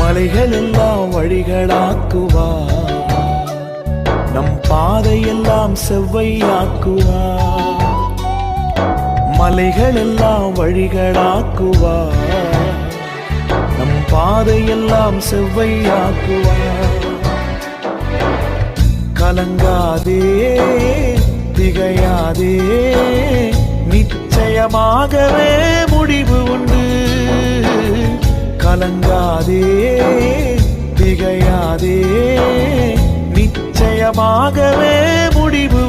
மலைகள் எல்லாம் வழிகளாக்குவார், நம் பாதையெல்லாம் செவ்வையாக்குவார். மலைகள் எல்லாம் வழிகளாக்குவார், நம் பாதையெல்லாம் செவ்வையாக்குவார். கலங்காதே திகையாதே, நிச்சயமாகவே முடிவு உண்டு. கலங்காதே திகையாதே, நிச்சயமாகவே முடிவு